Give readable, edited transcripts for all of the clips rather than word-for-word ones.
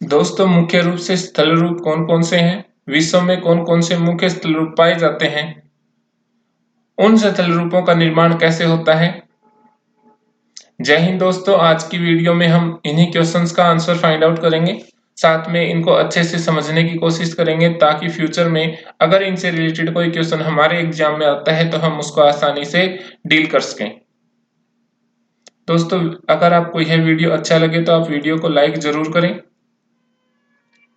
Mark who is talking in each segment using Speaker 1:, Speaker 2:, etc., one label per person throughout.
Speaker 1: दोस्तों, मुख्य रूप से स्थल रूप कौन-कौन से हैं? विश्व में कौन-कौन से मुख्य स्थल रूप पाए जाते हैं? उन स्थल रूपों का निर्माण कैसे होता है? जय हिंद दोस्तों, आज की वीडियो में हम इन्हीं क्वेश्चंस का आंसर फाइंड आउट करेंगे। साथ में इनको अच्छे से समझने की कोशिश करेंगे ताकि फ्यूचर में अगर इनसे रिलेटेड कोई क्वेश्चन हमारे एग्जाम में आता है तो हम उसको आसानी से डील कर सकें। दोस्तों, अगर आपको यह वीडियो अच्छा लगे तो आप वीडियो को लाइक जरूर करें।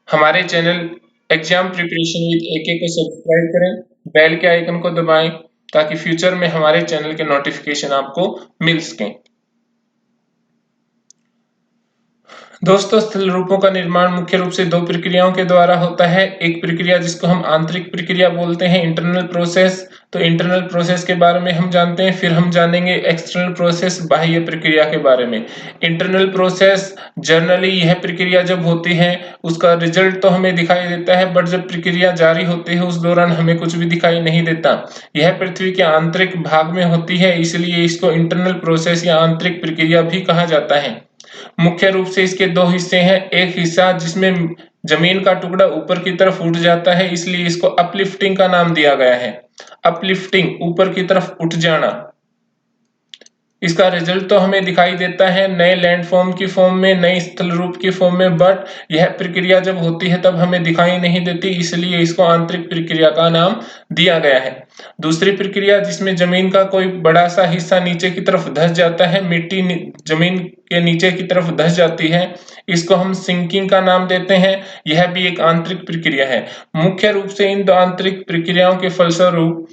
Speaker 1: हमारे चैनल एग्जाम प्रिपरेशन विद एके को सब्सक्राइब करें, बेल के आइकन को दबाएं ताकि फ्यूचर में हमारे चैनल के नोटिफिकेशन आपको मिल सकें। दोस्तों, स्थल रूपों का निर्माण मुख्य रूप से दो प्रक्रियाओं के द्वारा होता है। एक प्रक्रिया जिसको हम आंतरिक प्रक्रिया बोलते हैं, इंटरनल प्रोसेस। तो इंटरनल प्रोसेस के बारे में हम जानते हैं, फिर हम जानेंगे एक्सटर्नल प्रोसेस, बाह्य प्रक्रिया के बारे में। इंटरनल प्रोसेस जनरली यह प्रक्रिया जब होती है उसका रिजल्ट तो हमें दिखाई देता है, बट जब प्रक्रिया जारी होती है उस दौरान हमें कुछ भी दिखाई नहीं देता। यह पृथ्वी के आंतरिक भाग में होती है, इसलिए इसको इंटरनल प्रोसेस या आंतरिक प्रक्रिया भी कहा जाता है। मुख्य रूप से इसके दो हिस्से हैं। एक हिस्सा जिसमें जमीन का टुकड़ा ऊपर की तरफ उठ जाता है, इसलिए इसको अपलिफ्टिंग का नाम दिया गया है। अपलिफ्टिंग, ऊपर की तरफ उठ जाना। इसका रिजल्ट तो हमें दिखाई देता है नए लैंडफॉर्म की फॉर्म में, नई स्थल रूप की फॉर्म में, बट यह प्रक्रिया जब होती है तब हमें दिखाई नहीं देती, इसलिए इसको आंतरिक प्रक्रिया का नाम दिया गया है। दूसरी प्रक्रिया जिसमें जमीन का कोई बड़ा सा हिस्सा नीचे की तरफ धंस जाता है, मिट्टी जमीन के नीचे की तरफ धंस जाती है, इसको हम सिंकिंग का नाम देते हैं। यह भी एक आंतरिक प्रक्रिया है। मुख्य रूप से इन दो आंतरिक प्रक्रियाओं के फलस्वरूप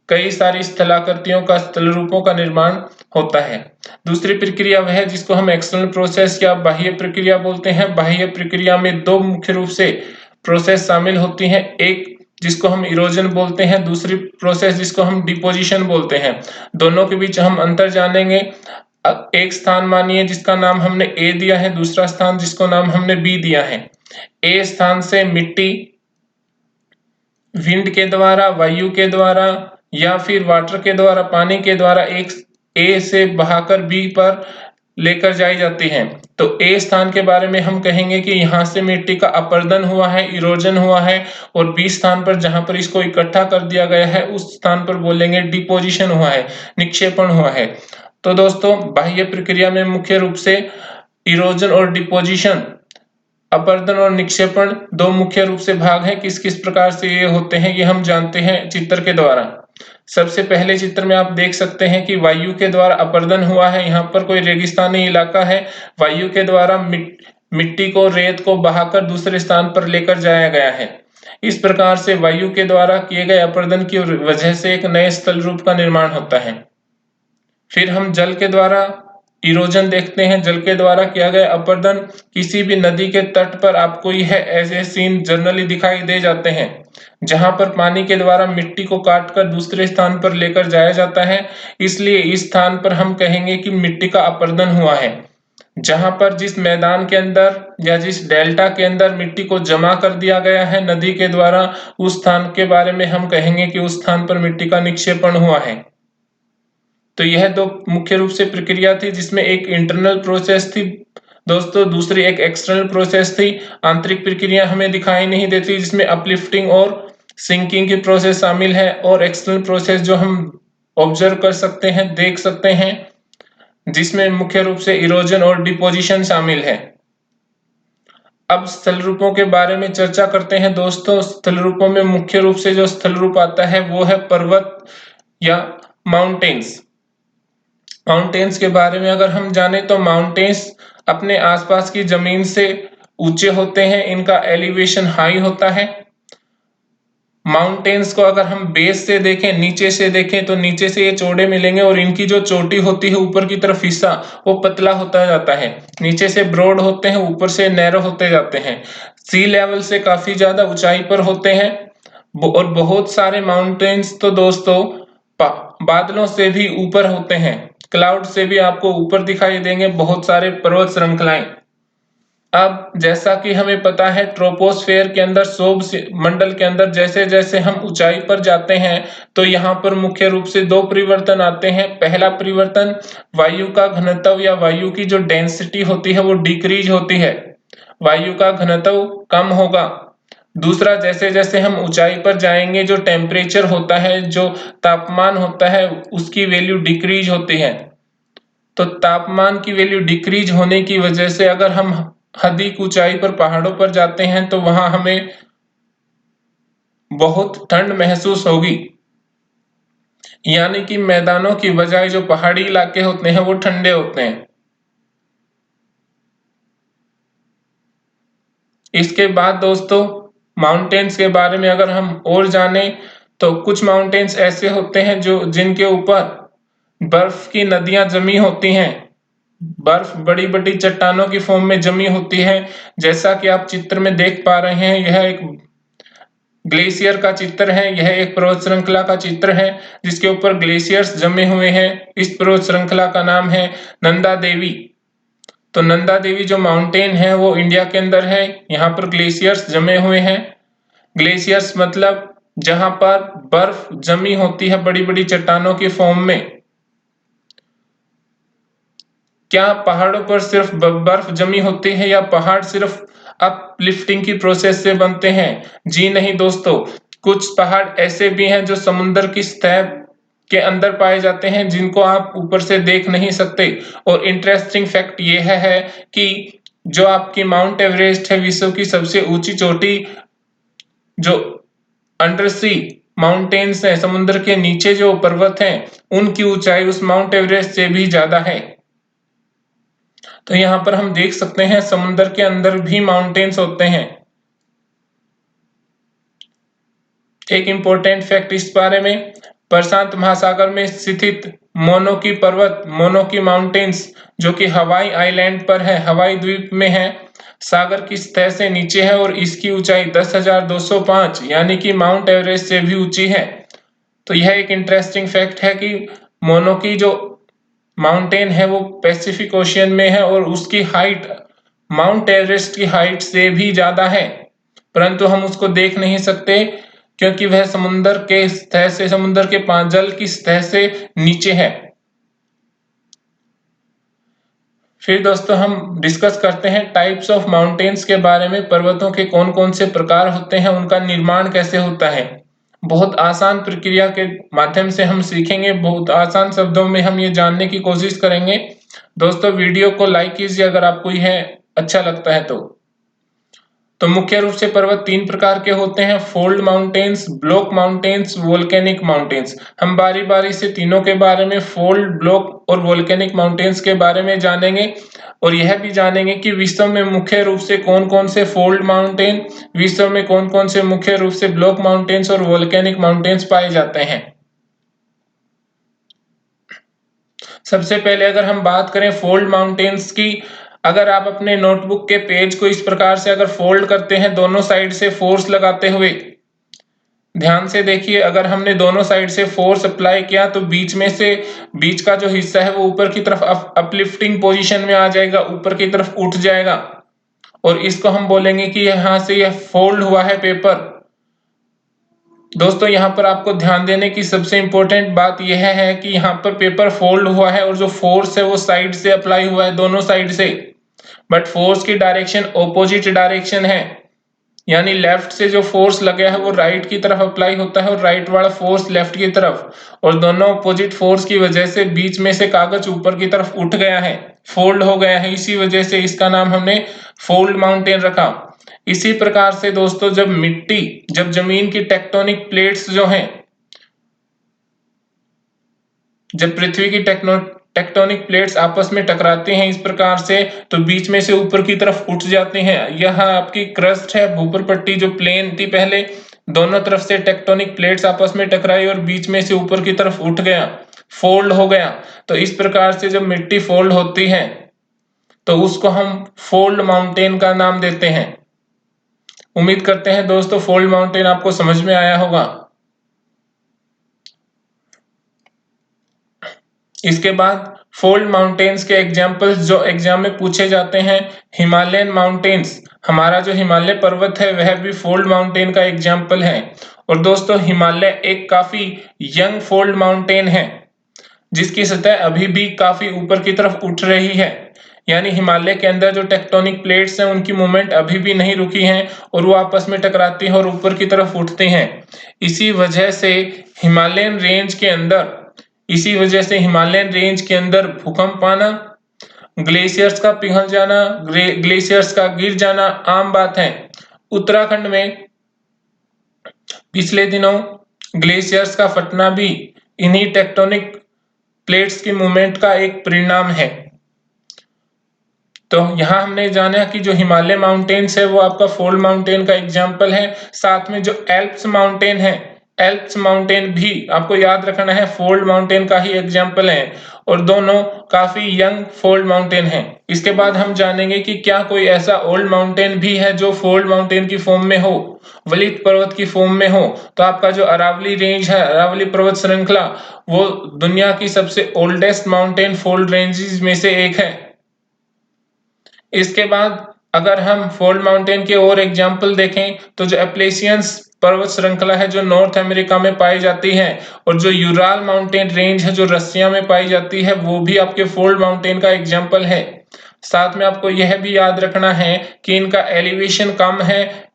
Speaker 1: कई सारी स्थलाकृतियों का स्थल रूपों का निर्माण होता है। दूसरी प्रक्रिया वह है जिसको हम एक्सटर्नल प्रोसेस या बाह्य प्रक्रिया बोलते हैं। बाह्य प्रक्रिया में दो मुख्य रूप से प्रोसेस शामिल होती हैं। एक जिसको हम इरोजन बोलते हैं, दूसरी प्रोसेस जिसको हम डिपोजिशन बोलते हैं। दोनों के बीच हम अंतर जानेंगे। एक स्थान मानिए जिसका नाम हमने ए दिया है, दूसरा स्थान जिसको नाम हमने बी दिया है। ए स्थान से मिट्टी विंड के द्वारा, वायु के द्वारा या फिर वाटर के द्वारा, पानी के द्वारा एक ए से बहाकर बी पर लेकर जाई जाती है। तो ए स्थान के बारे में हम कहेंगे कि यहाँ से मिट्टी का अपर्दन हुआ है, इरोजन हुआ है, और बी स्थान पर जहां पर इसको इकट्ठा कर दिया गया है उस स्थान पर बोलेंगे डिपोजिशन हुआ है, निक्षेपण हुआ है। तो दोस्तों, बाह्य प्रक्रिया में मुख्य रूप से इरोजन और डिपोजिशन, अपर्दन और निक्षेपण दो मुख्य रूप से भाग हैं। किस किस प्रकार से ये होते हैं ये हम जानते हैं चित्र के द्वारा। सबसे पहले चित्र में आप देख सकते हैं कि वायु के द्वारा अपर्दन हुआ है। यहाँ पर कोई रेगिस्तानी इलाका है, वायु के द्वारा मिट्टी को, रेत को बहाकर दूसरे स्थान पर लेकर जाया गया है। इस प्रकार से वायु के द्वारा किए गए अपर्दन की वजह से एक नए स्थल रूप का निर्माण होता है। फिर हम जल के द्वारा इरोजन देखते हैं। जल के द्वारा किया गया अपर्दन, किसी भी नदी के तट पर आपको यह ऐसे सीन जनरली दिखाई दे जाते हैं जहां पर पानी के द्वारा मिट्टी को काटकर दूसरे स्थान पर लेकर जाया जाता है। इसलिए इस स्थान पर हम कहेंगे कि मिट्टी का अपर्दन हुआ है। जहां पर जिस मैदान के अंदर या जिस डेल्टा के अंदर मिट्टी को जमा कर दिया गया है नदी के द्वारा, उस स्थान के बारे में हम कहेंगे कि उस स्थान पर मिट्टी का निक्षेपण हुआ है। तो यह दो मुख्य रूप से प्रक्रिया थी जिसमें एक इंटरनल प्रोसेस थी दोस्तों, दूसरी एक एक्सटर्नल प्रोसेस थी। आंतरिक प्रक्रिया हमें दिखाई नहीं देती जिसमें अपलिफ्टिंग और सिंकिंग की प्रोसेस शामिल है, और एक्सटर्नल प्रोसेस जो हम ऑब्जर्व कर सकते हैं, देख सकते हैं, जिसमें मुख्य रूप से इरोजन और डिपोजिशन शामिल है। अब स्थल रूपों के बारे में चर्चा करते हैं दोस्तों। स्थल रूपों में मुख्य रूप से जो स्थल रूप आता है वो है पर्वत या माउंटेन्स। माउंटेन्स के बारे में अगर हम जाने तो माउंटेन्स अपने आसपास की जमीन से ऊंचे होते हैं, इनका एलिवेशन हाई होता है। माउंटेन्स को अगर हम बेस से देखें, नीचे से देखें, तो नीचे से ये चौड़े मिलेंगे और इनकी जो चोटी होती है ऊपर की तरफ हिस्सा वो पतला होता जाता है। नीचे से ब्रॉड होते हैं, ऊपर से नैरो होते जाते हैं। सी लेवल से काफी ज्यादा ऊंचाई पर होते हैं। और बहुत सारे माउंटेन्स तो दोस्तों बादलों से भी ऊपर होते हैं, क्लाउड से भी आपको ऊपर दिखाई देंगे बहुत सारे पर्वत श्रृंखलाएं। अब जैसा कि हमें पता है ट्रोपोस्फेयर के अंदर, सौर मंडल के अंदर जैसे जैसे हम ऊंचाई पर जाते हैं तो यहाँ पर मुख्य रूप से दो परिवर्तन आते हैं। पहला परिवर्तन, वायु का घनत्व या वायु की जो डेंसिटी होती है वो डिक्रीज होती है। वायु का घनत्व कम होगा। दूसरा, जैसे जैसे हम ऊंचाई पर जाएंगे जो टेम्परेचर होता है, जो तापमान होता है, उसकी वैल्यू डिक्रीज होती है। तो तापमान की वैल्यू डिक्रीज होने की वजह से अगर हम अधिक ऊंचाई पर पहाड़ों पर जाते हैं तो वहां हमें बहुत ठंड महसूस होगी, यानी कि मैदानों की बजाय जो पहाड़ी इलाके होते हैं वो ठंडे होते हैं। इसके बाद दोस्तों, माउंटेन्स के बारे में अगर हम और जाने तो कुछ माउंटेन्स ऐसे होते हैं जो जिनके ऊपर बर्फ की नदियां जमी होती हैं। बर्फ बड़ी बड़ी चट्टानों की फॉर्म में जमी होती है। जैसा कि आप चित्र में देख पा रहे हैं, यह एक ग्लेशियर का चित्र है, यह एक पर्वत श्रृंखला का चित्र है जिसके ऊपर ग्लेशियर्स जमे हुए हैं। इस पर्वत श्रृंखला का नाम है नंदा देवी। तो नंदा देवी जो माउंटेन है वो इंडिया के अंदर है। यहाँ पर ग्लेशियर्स जमे हुए हैं। ग्लेशियर्स मतलब जहां पर बर्फ जमी होती है बड़ी बड़ी चट्टानों की फॉर्म में। क्या पहाड़ों पर सिर्फ बर्फ जमी होती है या पहाड़ सिर्फ अपलिफ्टिंग की प्रोसेस से बनते हैं? जी नहीं दोस्तों, कुछ पहाड़ ऐसे भी हैं जो समुद्र की सतह के अंदर पाए जाते हैं, जिनको आप ऊपर से देख नहीं सकते। और इंटरेस्टिंग फैक्ट यह है कि जो आपकी माउंट एवरेस्ट है, विश्व की सबसे ऊंची चोटी, जो अंडर सी माउंटेन्स है, समुद्र के नीचे जो पर्वत हैं, उनकी ऊंचाई उस माउंट एवरेस्ट से भी ज्यादा है। तो यहाँ पर हम देख सकते हैं समुद्र के अंदर भी माउंटेन्स होते हैं। एक इंपॉर्टेंट फैक्ट इस बारे में, प्रशांत महासागर में स्थित मोनोकी पर्वत, मोनोकी माउंटेन्स, जो कि हवाई आइलैंड पर है, हवाई द्वीप में है, सागर की सतह से नीचे है और इसकी ऊंचाई 10,205 यानी कि माउंट एवरेस्ट से भी ऊंची है। तो यह एक इंटरेस्टिंग फैक्ट है कि मोनोकी जो माउंटेन है वो पैसिफिक ओशियन में है और उसकी हाइट माउंट एवरेस्ट की हाइट से भी ज्यादा है, परंतु हम उसको देख नहीं सकते क्योंकि वह समुद्र के सतह से, समुद्र के जल की सतह से नीचे है। फिर दोस्तों हम डिस्कस करते हैं टाइप्स ऑफ माउंटेन्स के बारे में। पर्वतों के कौन कौन से प्रकार होते हैं, उनका निर्माण कैसे होता है। बहुत आसान प्रक्रिया के माध्यम से हम सीखेंगे, बहुत आसान शब्दों में हम ये जानने की कोशिश करेंगे। दोस्तों वीडियो को लाइक कीजिए अगर आपको यह अच्छा लगता है तो मुख्य रूप से पर्वत तीन प्रकार के होते हैं: fold mountains, block mountains, volcanic mountains. हम बारी बारी से तीनों के बारे में, फोल्ड, ब्लॉक और वोल्केनिक माउंटेन्स के बारे में जानेंगे और यह भी जानेंगे कि विश्व में मुख्य रूप से कौन कौन से फोल्ड माउंटेन, विश्व में कौन कौन से मुख्य रूप से ब्लॉक माउंटेन्स और वोल्केनिक माउंटेन्स पाए जाते हैं। सबसे पहले अगर हम बात करें फोल्ड माउंटेन्स की, अगर आप अपने नोटबुक के पेज को इस प्रकार से अगर फोल्ड करते हैं दोनों साइड से फोर्स लगाते हुए, ध्यान से देखिए, अगर हमने दोनों साइड से फोर्स अप्लाई किया तो बीच में से, बीच का जो हिस्सा है वो ऊपर की तरफ अपलिफ्टिंग पोजीशन में आ जाएगा, ऊपर की तरफ उठ जाएगा और इसको हम बोलेंगे कि यहाँ से यह फोल्ड हुआ है पेपर। दोस्तों यहाँ पर आपको ध्यान देने की सबसे इंपॉर्टेंट बात यह है कि यहाँ पर पेपर फोल्ड हुआ है और जो फोर्स है वो साइड से अप्लाई हुआ है, दोनों साइड से, बट फोर्स की डायरेक्शन ऑपोजिट डायरेक्शन है, यानी लेफ्ट से जो फोर्स लगा है वो राइट की तरफ अप्लाई होता है और राइट वाला फोर्स लेफ्ट की तरफ, और दोनों ऑपोजिट फोर्स की वजह से बीच में से कागज ऊपर की तरफ उठ गया है, फोल्ड हो गया है, इसी वजह से इसका नाम हमने फोल्ड माउंटेन रखा। इसी प्रकार से दोस्तों जब जमीन की टेक्टोनिक प्लेट्स जो हैं, जब पृथ्वी की टेक्टोनिक प्लेट्स आपस में टकराते हैं इस प्रकार से, तो बीच में से ऊपर की तरफ उठ जाते हैं। यह आपकी क्रस्ट है, भूपर पट्टी जो प्लेन थी पहले, दोनों तरफ से टेक्टोनिक प्लेट्स आपस में टकराई और बीच में से ऊपर की तरफ उठ गया, फोल्ड हो गया। तो इस प्रकार से जब मिट्टी फोल्ड होती है तो उसको हम फोल्ड माउंटेन का नाम देते हैं। उम्मीद करते हैं दोस्तों फोल्ड माउंटेन आपको समझ में आया होगा। इसके बाद फोल्ड माउंटेन्स के एग्जाम्पल्स जो एग्जाम में पूछे जाते हैं, हिमालयन माउंटेन्स, हमारा जो हिमालय पर्वत है वह भी फोल्ड माउंटेन का एग्जाम्पल है। और दोस्तों हिमालय एक काफी यंग फोल्ड माउंटेन है जिसकी सतह अभी भी काफी ऊपर की तरफ उठ रही है, यानी हिमालय के अंदर जो टेक्टोनिक प्लेट्स हैं उनकी मूवमेंट अभी भी नहीं रुकी है और वो आपस में टकराती हैं और ऊपर की तरफ उठते हैं। इसी वजह से हिमालयन रेंज के अंदर भूकंप आना, ग्लेशियर्स का पिघल जाना, ग्लेशियर्स का गिर जाना आम बात है। उत्तराखंड में पिछले दिनों ग्लेशियर्स का फटना भी इन्हीं टेक्टोनिक प्लेट्स की मूवमेंट का एक परिणाम है। तो यहाँ हमने जाना कि जो हिमालय माउंटेन्स है वो आपका फोल्ड माउंटेन का एग्जाम्पल है। साथ में जो एल्प्स माउंटेन है, एल्प्स माउंटेन भी आपको याद रखना है, फोल्ड माउंटेन का ही एग्जाम्पल है और दोनों काफी यंग फोल्ड माउंटेन है। इसके बाद हम जानेंगे कि क्या कोई ऐसा ओल्ड माउंटेन भी है जो फोल्ड माउंटेन की फॉर्म में हो, वलित पर्वत की फॉर्म में हो। तो आपका जो अरावली रेंज है, अरावली पर्वत श्रृंखला, वो दुनिया की सबसे ओल्डेस्ट माउंटेन फोल्ड रेंजेस में से एक है। इसके बाद अगर हम फोल्ड माउंटेन के और एग्जाम्पल देखें तो जो एप्लेशियंस पर्वत श्रृंखला है जो नॉर्थ अमेरिका में पाई जाती है, और जो यूराल माउंटेन रेंज है जो रसिया में पाई जाती है, वो भी आपके फोल्ड माउंटेन का एग्जाम्पल है। साथ में आपको यह भी याद रखना है कि इनका एलिवेशन कम है।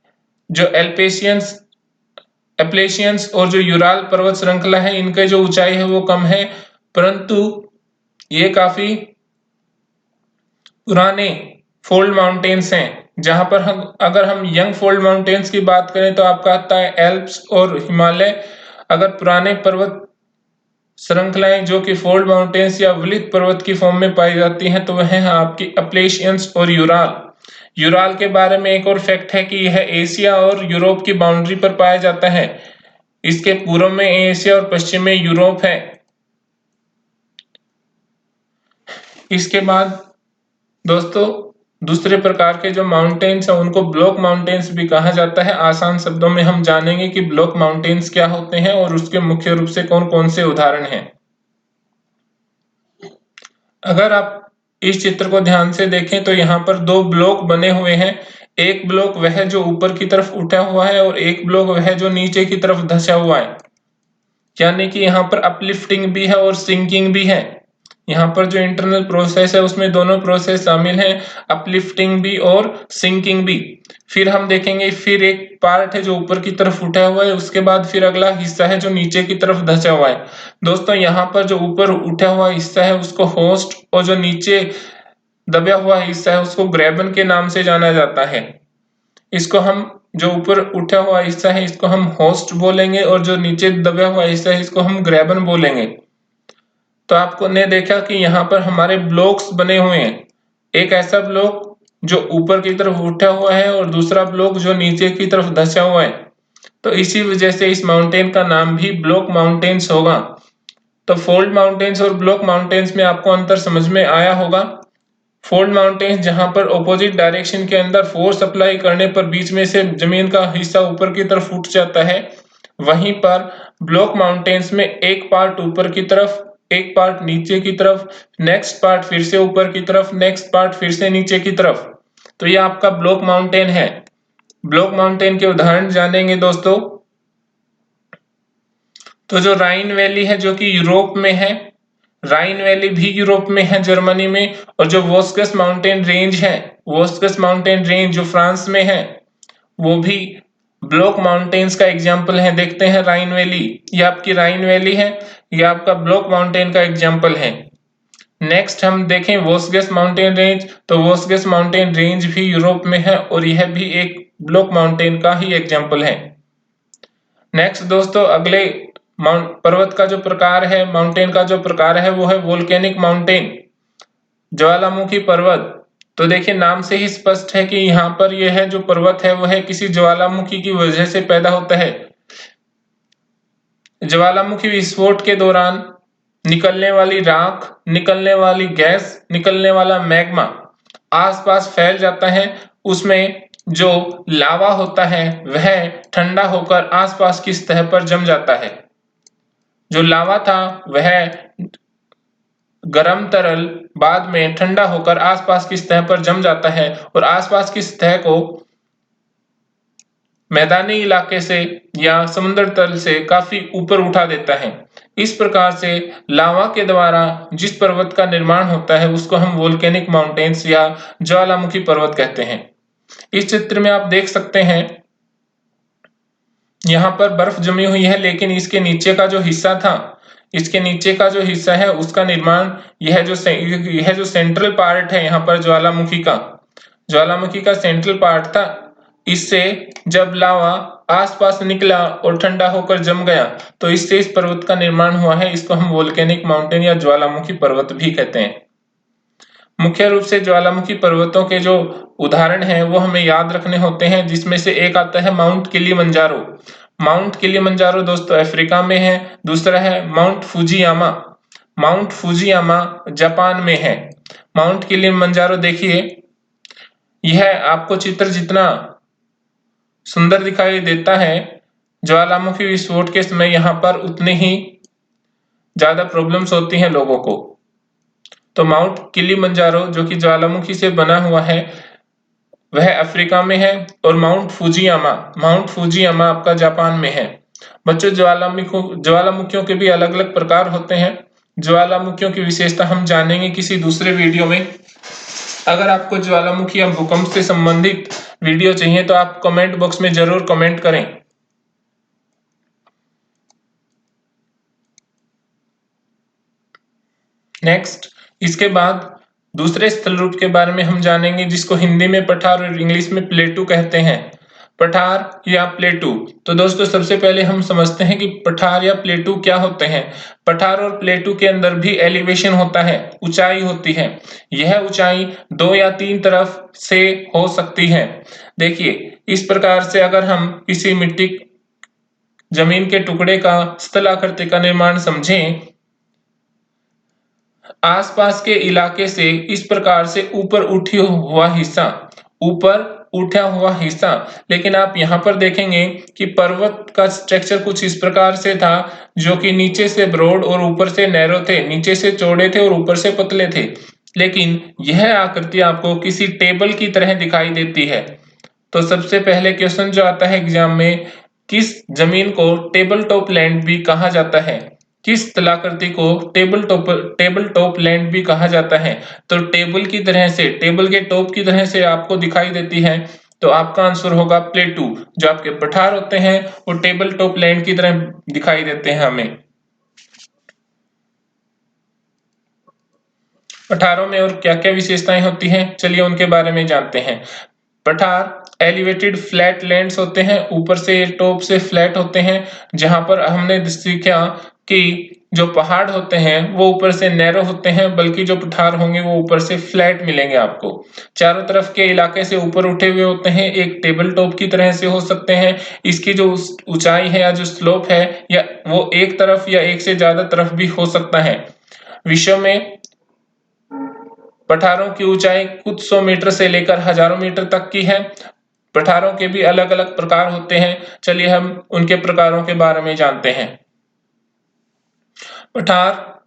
Speaker 1: जो एप्लेशियंस और जो यूराल पर्वत श्रृंखला है इनके जो ऊंचाई है वो कम है, परंतु ये काफी पुराने फोल्ड माउंटेन्स हैं। जहां पर अगर हम यंग फोल्ड माउंटेन्स की बात करें तो आपका आता है एल्प्स और हिमालय। अगर पुराने पर्वत श्रृंखलाएं जो कि फोल्ड माउंटेन्स या वलित पर्वत की फॉर्म में पाई जाती हैं तो वह है आपकी एप्लेशियंस और यूराल। यूराल के बारे में एक और फैक्ट है कि यह एशिया और यूरोप की बाउंड्री पर पाया जाता है। इसके पूर्व में एशिया और पश्चिम में यूरोप है। इसके बाद दोस्तों दूसरे प्रकार के जो माउंटेन्स हैं उनको ब्लॉक माउंटेन्स भी कहा जाता है। आसान शब्दों में हम जानेंगे कि ब्लॉक माउंटेन्स क्या होते हैं और उसके मुख्य रूप से कौन कौन से उदाहरण हैं। अगर आप इस चित्र को ध्यान से देखें तो यहाँ पर दो ब्लॉक बने हुए हैं। एक ब्लॉक वह जो ऊपर की तरफ उठा हुआ है और एक ब्लॉक वह जो नीचे की तरफ धंसा हुआ है, यानी कि यहाँ पर अपलिफ्टिंग भी है और सिंकिंग भी है। यहाँ पर जो इंटरनल प्रोसेस है उसमें दोनों प्रोसेस शामिल हैं, अपलिफ्टिंग भी और सिंकिंग भी। फिर हम देखेंगे, फिर एक पार्ट है जो ऊपर की तरफ उठा हुआ है, उसके बाद फिर अगला हिस्सा है जो नीचे की तरफ धंसा हुआ है। दोस्तों यहाँ पर जो ऊपर उठा हुआ हिस्सा है उसको होस्ट, और जो नीचे दबा हुआ हिस्सा है उसको ग्रेबन के नाम से जाना जाता है। इसको हम जो ऊपर उठा हुआ हिस्सा है इसको हम होस्ट बोलेंगे और जो नीचे दबा हुआ हिस्सा है इसको हम ग्रेबन बोलेंगे। तो आपको ने देखा कि यहाँ पर हमारे ब्लॉक्स बने हुए हैं, एक ऐसा ब्लॉक जो ऊपर की तरफ उठा हुआ है और दूसरा ब्लॉक जो नीचे की तरफ धंसा हुआ है। तो इसी वजह से इस माउंटेन का नाम भी ब्लॉक माउंटेन्स होगा। तो फोल्ड माउंटेन्स और ब्लॉक माउंटेन्स में आपको अंतर समझ में आया होगा। फोल्ड माउंटेन्स जहां पर ऑपोजिट डायरेक्शन के अंदर फोर्स अप्लाई करने पर बीच में से जमीन का हिस्सा ऊपर की तरफ उठ जाता है, वहीं पर ब्लॉक माउंटेन्स में एक पार्ट ऊपर की तरफ, एक पार्ट नीचे की तरफ, नेक्स्ट पार्ट फिर से ऊपर की तरफ, नेक्स्ट पार्ट फिर से नीचे की तरफ। तो ये आपका ब्लॉक माउंटेन है। ब्लॉक माउंटेन के उदाहरण जानेंगे दोस्तों। तो जो राइन वैली है जो कि यूरोप में है, राइन वैली भी यूरोप में है, जर्मनी में। और जो वोस्कस माउंटेन रेंज है, वोस्कस माउंटेन रेंज जो फ्रांस में है, वो भी ब्लॉक माउंटेन्स का एग्जाम्पल है। देखते हैं राइन वैली, ये आपकी राइन वैली है, ये आपका ब्लॉक माउंटेन का एग्जाम्पल है। नेक्स्ट हम देखें वोस्गस माउंटेन रेंज, तो वोस्गस माउंटेन रेंज भी यूरोप में है और यह भी एक ब्लॉक माउंटेन का ही एग्जाम्पल है। नेक्स्ट दोस्तों अगले पर्वत का जो प्रकार है, माउंटेन का जो प्रकार है वो है वोल्केनिक माउंटेन, ज्वालामुखी पर्वत। तो देखिए नाम से ही स्पष्ट है कि यहाँ पर यह है जो पर्वत है वह किसी ज्वालामुखी की वजह से पैदा होता है। ज्वालामुखी विस्फोट के दौरान निकलने वाली राख, निकलने वाली गैस, निकलने वाला मैग्मा आसपास फैल जाता है। उसमें जो लावा होता है वह ठंडा होकर आसपास की सतह पर जम जाता है। जो लावा था वह गरम तरल बाद में ठंडा होकर आसपास की सतह पर जम जाता है और आसपास की सतह को मैदानी इलाके से या समुद्र तल से काफी ऊपर उठा देता है। इस प्रकार से लावा के द्वारा जिस पर्वत का निर्माण होता है उसको हम वोल्केनिक माउंटेन्स या ज्वालामुखी पर्वत कहते हैं। इस चित्र में आप देख सकते हैं यहाँ पर बर्फ जमी हुई है, लेकिन इसके नीचे का जो हिस्सा था, इसके नीचे का जो हिस्सा है उसका निर्माण यह जो सेंट्रल पार्ट है यहाँ पर ज्वालामुखी का सेंट्रल पार्ट था, इससे जब लावा आसपास निकला और ठंडा होकर जम गया तो इससे इस पर्वत का निर्माण हुआ है। इसको हम वोल्केनिक माउंटेन या ज्वालामुखी पर्वत भी कहते हैं। मुख्य रूप से ज्वालामुखी पर्वतों के जो उदाहरण हैं वो हमें याद रखने होते हैं, जिसमें से एक आता है माउंट किलिमंजारो। माउंट किलिमंजारो दोस्तों अफ्रीका में है। दूसरा है mount Fujiyama. Mount Fujiyama Japan में है। माउंट किलिमंजारो देखिए, यह आपको चित्र जितना सुंदर दिखाई देता है, ज्वालामुखी विस्फोट के समय यहाँ पर उतनी ही ज्यादा प्रॉब्लम्स होती हैं लोगों को। तो माउंट किलिमंजारो जो कि ज्वालामुखी से बना हुआ है वह अफ्रीका में है, और माउंट फुजियामा आपका जापान में है। बच्चों, ज्वालामुखियों के भी अलग अलग प्रकार होते हैं। ज्वालामुखियों की विशेषता हम जानेंगे किसी दूसरे वीडियो में। अगर आपको ज्वालामुखी या भूकंप से संबंधित वीडियो चाहिए तो आप कमेंट बॉक्स में जरूर कमेंट करें। नेक्स्ट, इसके बाद दूसरे स्थल रूप के बारे में हम जानेंगे, जिसको हिंदी में पठार और इंग्लिश में प्लेटू कहते हैं। पठार या प्लेटू। तो दोस्तों सबसे पहले हम समझते हैं कि पठार या प्लेटू क्या होते हैं। पठार और प्लेटू के अंदर भी एलिवेशन होता है, ऊंचाई होती है। यह ऊंचाई 2 या 3 तरफ से हो सकती है। देखिए, इस प्रकार से अगर हम किसी मिट्टी जमीन के टुकड़े का स्थलाकृति का निर्माण समझें, आसपास के इलाके से इस प्रकार से ऊपर उठा हुआ हिस्सा, लेकिन आप यहाँ पर देखेंगे कि पर्वत का स्ट्रक्चर कुछ इस प्रकार से था, जो कि नीचे से ब्रॉड और ऊपर से नैरो थे, नीचे से चौड़े थे और ऊपर से पतले थे। लेकिन यह आकृति आपको किसी टेबल की तरह दिखाई देती है। तो सबसे पहले क्वेश्चन जो आता है एग्जाम में, किस जमीन को टेबल टॉप लैंड भी कहा जाता है? किस स्थलाकृति को टेबल टॉप लैंड भी कहा जाता है? तो टेबल के टॉप की तरह से आपको दिखाई देती है, तो आपका आंसर होगा प्लेटू। जो आपके पठार होते हैं वो टेबल टॉप लैंड की तरह दिखाई देते हैं हमें। पठारों में और क्या क्या विशेषताएं होती हैं, चलिए उनके बारे में जानते हैं। पठार एलिवेटेड फ्लैट लैंड्स होते हैं, ऊपर से टॉप से फ्लैट होते हैं, जहां पर हमने सीखा कि जो पहाड़ होते हैं वो ऊपर से नैरो होते हैं, बल्कि जो पठार होंगे वो ऊपर से फ्लैट मिलेंगे आपको। चारों तरफ के इलाके से ऊपर उठे हुए होते हैं, एक टेबल टॉप की तरह से हो सकते हैं। इसकी जो ऊंचाई है या जो स्लोप है या वो एक तरफ या एक से ज्यादा तरफ भी हो सकता है। विश्व में पठारों की ऊंचाई कुछ 100 मीटर से लेकर हजारों मीटर तक की है। पठारों के भी अलग अलग प्रकार होते हैं, चलिए हम उनके प्रकारों के बारे में जानते हैं। पठार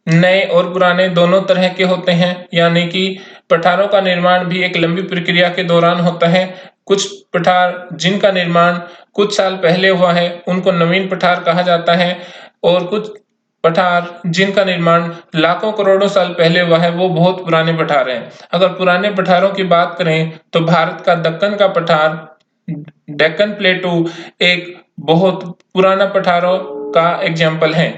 Speaker 1: नए और पुराने दोनों तरह के होते हैं, यानी कि पठारों का निर्माण भी एक लंबी प्रक्रिया के दौरान होता है। कुछ पठार जिनका निर्माण कुछ साल पहले हुआ है उनको नवीन पठार कहा जाता है, और कुछ पठार जिनका निर्माण लाखों करोड़ों साल पहले हुआ है वो बहुत पुराने पठार हैं। अगर पुराने पठारों की बात करें तो भारत का दक्कन का पठार, डेक्कन प्लेटू, एक बहुत पुराना पठारों का एग्जाम्पल है।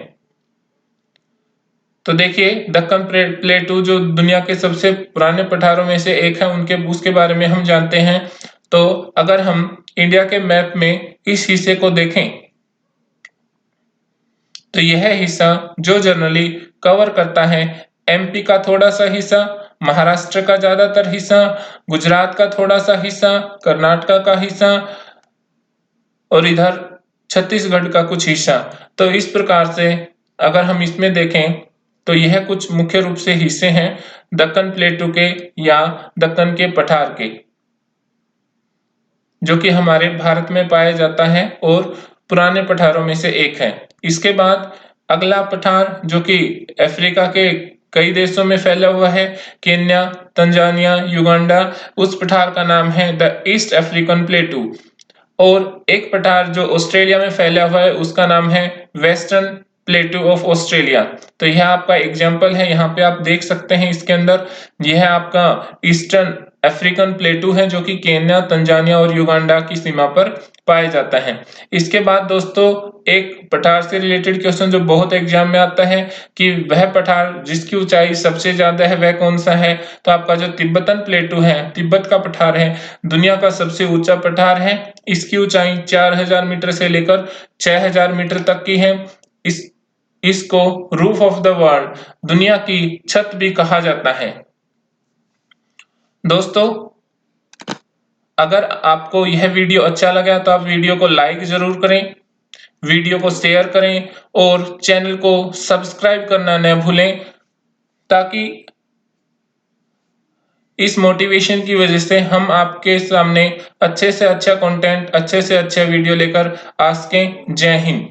Speaker 1: तो देखिए, दक्कन प्लेटू जो दुनिया के सबसे पुराने पठारों में से एक है, उसके बारे में हम जानते हैं। तो अगर हम इंडिया के मैप में इस हिस्से को देखें तो यह हिस्सा जो जनरली कवर करता है एमपी का थोड़ा सा हिस्सा, महाराष्ट्र का ज्यादातर हिस्सा, गुजरात का थोड़ा सा हिस्सा, कर्नाटक का हिस्सा और इधर छत्तीसगढ़ का कुछ हिस्सा। तो इस प्रकार से अगर हम इसमें देखें तो यह कुछ मुख्य रूप से हिस्से हैं दक्कन प्लेटू के या दक्कन के पठार के, जो कि हमारे भारत में पाया जाता है और पुराने पठारों में से एक है। इसके बाद अगला पठार जो कि अफ्रीका के कई देशों में फैला हुआ है, केन्या, तंजानिया, युगांडा, उस पठार का नाम है द ईस्ट अफ्रीकन प्लेटू। और एक पठार जो ऑस्ट्रेलिया में फैला हुआ है उसका नाम है वेस्टर्न प्लेटू ऑफ ऑस्ट्रेलिया। तो यह आपका एग्जाम्पल है, यहाँ पे आप देख सकते हैं इसके अंदर। यह आपका ईस्टर्न अफ्रीकन प्लेटू है जो कि केन्या, तंजानिया और युगांडा की सीमा पर पाया जाता है। इसके बाद दोस्तों एक पठार से रिलेटेड क्वेश्चन जो बहुत एग्जाम में आता है कि वह पठार जिसकी ऊंचाई सबसे ज्यादा है वह कौन सा है। तो आपका जो तिब्बतन प्लेटू है, तिब्बत का पठार है, दुनिया का सबसे ऊंचा पठार है। इसकी ऊंचाई 4000 मीटर से लेकर 6000 मीटर तक की है। इसको रूफ ऑफ द वर्ल्ड, दुनिया की छत भी कहा जाता है। दोस्तों अगर आपको यह वीडियो अच्छा लगा तो आप वीडियो को लाइक जरूर करें, वीडियो को शेयर करें और चैनल को सब्सक्राइब करना न भूलें, ताकि इस मोटिवेशन की वजह से हम आपके सामने अच्छे से अच्छा कंटेंट, अच्छे से अच्छा वीडियो लेकर आ सकें। जय हिंद।